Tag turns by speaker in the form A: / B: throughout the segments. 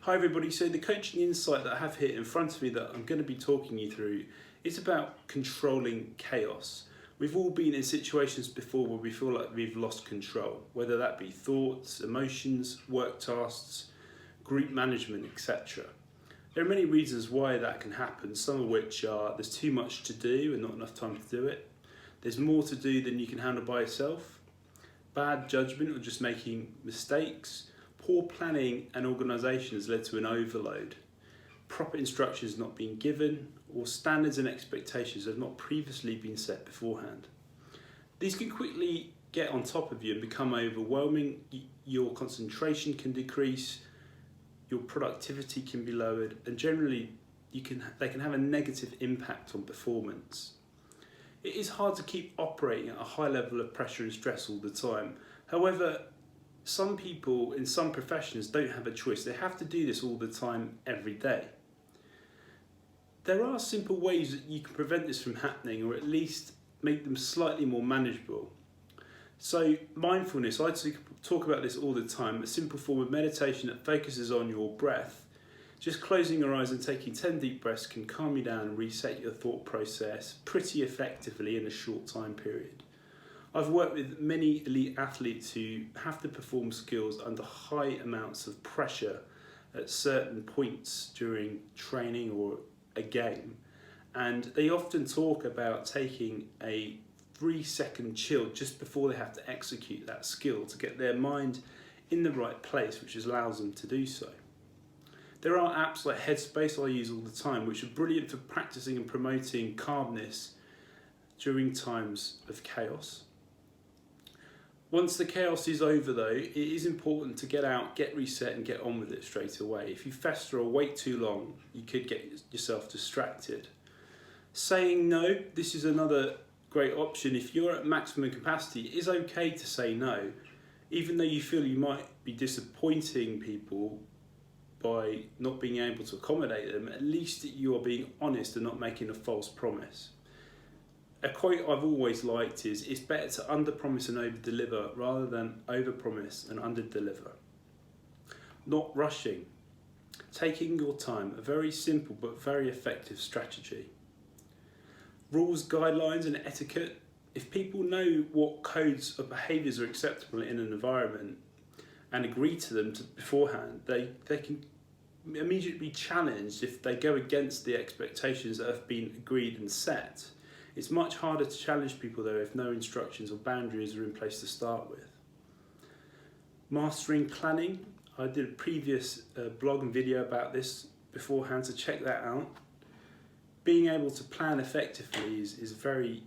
A: Hi everybody, so the coaching insight that I have here in front of me that I'm going to be talking you through is about controlling chaos. We've all been in situations before where we feel like we've lost control, whether that be thoughts, emotions, work tasks, group management, etc. There are many reasons why that can happen, some of which are there's too much to do and not enough time to do it. There's more to do than you can handle by yourself. Bad judgment or just making mistakes. Poor planning and organisation has led to an overload. Proper instructions not being given, or standards and expectations have not previously been set beforehand. These can quickly get on top of you and become overwhelming. Your concentration can decrease, your productivity can be lowered, and generally they can have a negative impact on performance. It is hard to keep operating at a high level of pressure and stress all the time. However, some people in some professions don't have a choice. They have to do this all the time, every day. There are simple ways that you can prevent this from happening, or at least make them slightly more manageable. So mindfulness, I talk about this all the time, a simple form of meditation that focuses on your breath. Just closing your eyes and taking 10 deep breaths can calm you down and reset your thought process pretty effectively in a short time period. I've worked with many elite athletes who have to perform skills under high amounts of pressure at certain points during training or a game, and they often talk about taking a 3-second chill just before they have to execute that skill to get their mind in the right place, which allows them to do so. There are apps like Headspace I use all the time, which are brilliant for practicing and promoting calmness during times of chaos. Once the chaos is over though, it is important to get out, get reset and get on with it straight away. If you fester or wait too long, you could get yourself distracted. Saying no, this is another great option. If you're at maximum capacity, it is okay to say no. Even though you feel you might be disappointing people by not being able to accommodate them, at least you are being honest and not making a false promise. A quote I've always liked is, it's better to under-promise and over-deliver rather than over-promise and under-deliver. Not rushing. Taking your time, a very simple but very effective strategy. Rules, guidelines and etiquette. If people know what codes of behaviours are acceptable in an environment and agree to them beforehand, they can immediately be challenged if they go against the expectations that have been agreed and set. It's much harder to challenge people though if no instructions or boundaries are in place to start with. Mastering planning. I did a previous blog and video about this beforehand, so check that out. Being able to plan effectively is a very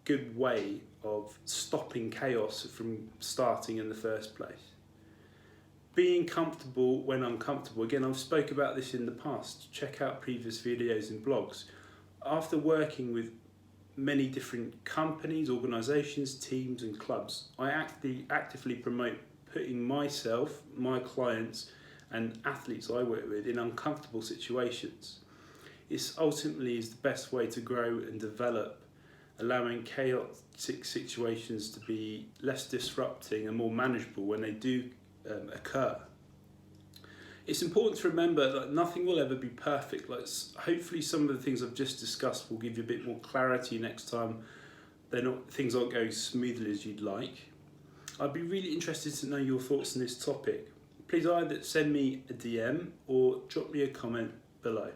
A: good way of stopping chaos from starting in the first place. Being comfortable when uncomfortable. Again, I've spoke about this in the past. Check out previous videos and blogs. After working with many different companies, organisations, teams and clubs, I actively promote putting myself, my clients and athletes I work with in uncomfortable situations. It ultimately is the best way to grow and develop, allowing chaotic situations to be less disrupting and more manageable when they do occur. It's important to remember that nothing will ever be perfect. Hopefully some of the things I've just discussed will give you a bit more clarity next time things aren't going smoothly as you'd like. I'd be really interested to know your thoughts on this topic. Please either send me a DM or drop me a comment below.